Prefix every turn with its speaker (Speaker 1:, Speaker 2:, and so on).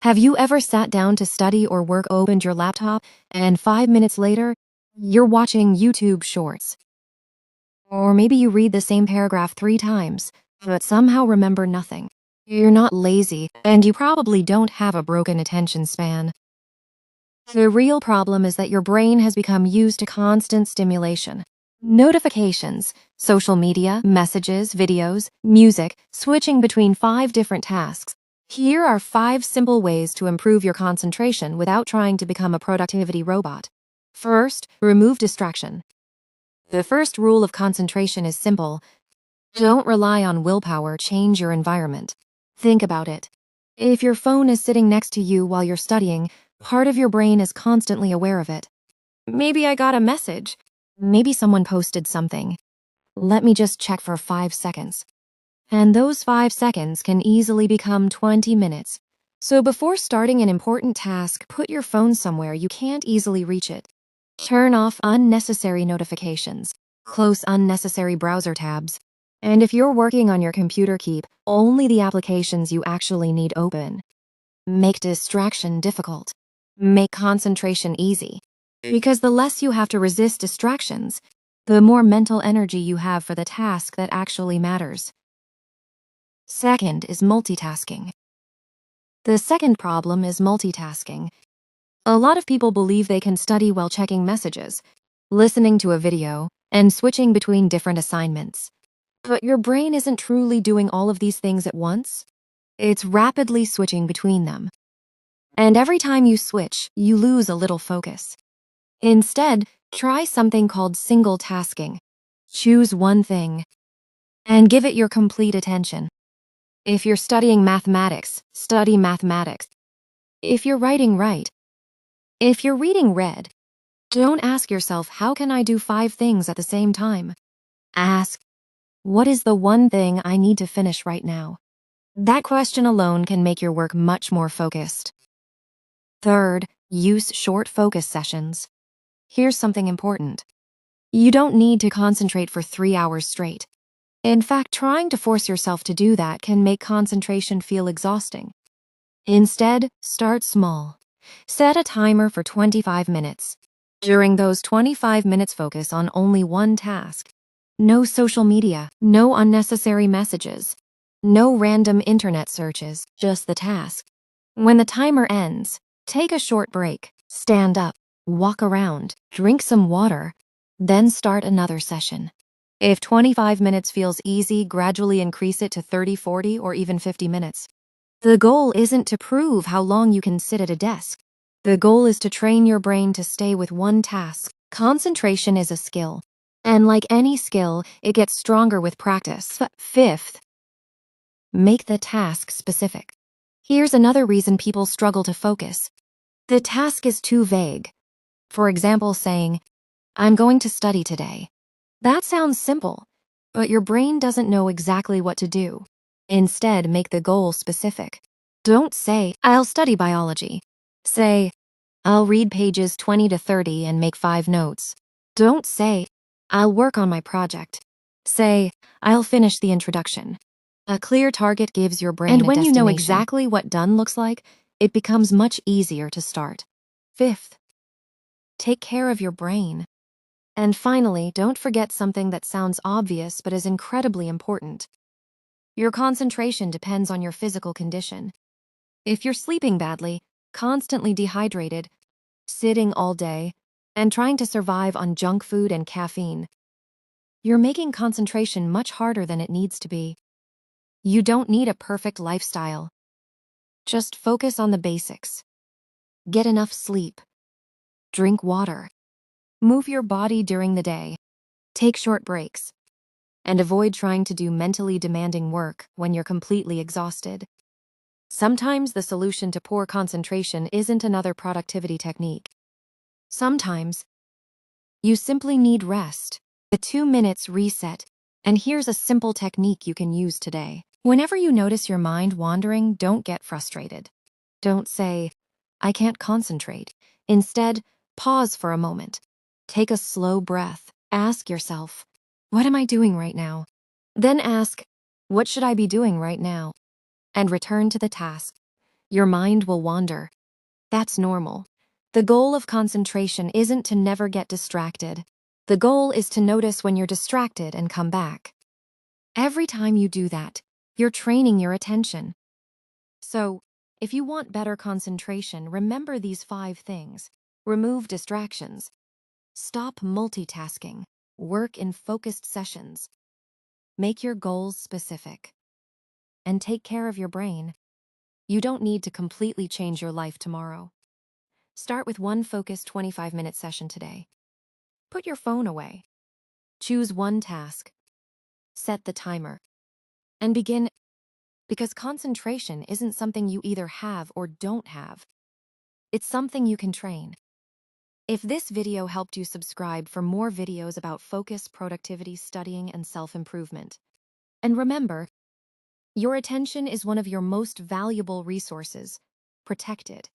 Speaker 1: Have you ever sat down to study or work, opened your laptop, and 5 minutes later, you're watching YouTube shorts? Or maybe you read the same paragraph 3 times, but somehow remember nothing. You're not lazy, and you probably don't have a broken attention span. The real problem is that your brain has become used to constant stimulation. Notifications, social media, messages, videos, music, switching between 5 different tasks. Here are 5 simple ways to improve your concentration without trying to become a productivity robot. First, remove distraction. The first rule of concentration is simple. Don't rely on willpower, change your environment. Think about it. If your phone is sitting next to you while you're studying, part of your brain is constantly aware of it. Maybe I got a message. Maybe someone posted something. Let me just check for 5 seconds. And those 5 seconds can easily become 20 minutes. So before starting an important task, put your phone somewhere you can't easily reach it. Turn off unnecessary notifications. Close unnecessary browser tabs. And if you're working on your computer, keep only the applications you actually need open. Make distraction difficult. Make concentration easy. Because the less you have to resist distractions, the more mental energy you have for the task that actually matters. Second is multitasking. The second problem is multitasking. A lot of people believe they can study while checking messages, listening to a video, and switching between different assignments. But your brain isn't truly doing all of these things at once. It's rapidly switching between them. And every time you switch, you lose a little focus. Instead, try something called single tasking. Choose one thing and give it your complete attention. If you're studying mathematics, study mathematics. If you're writing, write. If you're reading, read. Don't ask yourself, how can I do 5 things at the same time? Ask, what is the one thing I need to finish right now? That question alone can make your work much more focused. Third, use short focus sessions. Here's something important. You don't need to concentrate for 3 hours straight. In fact, trying to force yourself to do that can make concentration feel exhausting. Instead, start small. Set a timer for 25 minutes. During those 25 minutes, focus on only one task. No social media, no unnecessary messages, no random internet searches, just the task. When the timer ends, take a short break, stand up, walk around, drink some water, then start another session. If 25 minutes feels easy, gradually increase it to 30, 40, or even 50 minutes. The goal isn't to prove how long you can sit at a desk. The goal is to train your brain to stay with one task. Concentration is a skill, and like any skill, it gets stronger with practice. Fifth, make the task specific. Here's another reason people struggle to focus. The task is too vague. For example, saying, I'm going to study today. That sounds simple, but your brain doesn't know exactly what to do. Instead, make the goal specific. Don't say, I'll study biology. Say, I'll read pages 20 to 30 and make 5 notes. Don't say, I'll work on my project. Say, I'll finish the introduction. A clear target gives your brain a destination. And when you know exactly what done looks like, it becomes much easier to start. Fifth, take care of your brain. And finally, don't forget something that sounds obvious but is incredibly important. Your concentration depends on your physical condition. If you're sleeping badly, constantly dehydrated, sitting all day, and trying to survive on junk food and caffeine, you're making concentration much harder than it needs to be. You don't need a perfect lifestyle. Just focus on the basics. Get enough sleep. Drink water. Move your body during the day. Take short breaks. And avoid trying to do mentally demanding work when you're completely exhausted. Sometimes the solution to poor concentration isn't another productivity technique. Sometimes you simply need rest. A 2 minutes reset. And here's a simple technique you can use today. Whenever you notice your mind wandering, don't get frustrated. Don't say, I can't concentrate. Instead, pause for a moment. Take a slow breath. Ask yourself, what am I doing right now? Then ask, what should I be doing right now? And return to the task. Your mind will wander. That's normal. The goal of concentration isn't to never get distracted. The goal is to notice when you're distracted and come back. Every time you do that, you're training your attention. So, if you want better concentration, remember these 5 things. Remove distractions. Stop multitasking. Work in focused sessions. Make your goals specific. And take care of your brain. You don't need to completely change your life tomorrow. Start with one focused 25-minute session today. Put your phone away. Choose one task. Set the timer. And begin, because concentration isn't something you either have or don't have. It's something you can train. If this video helped you, subscribe for more videos about focus, productivity, studying, and self-improvement. And remember, your attention is one of your most valuable resources. Protect it.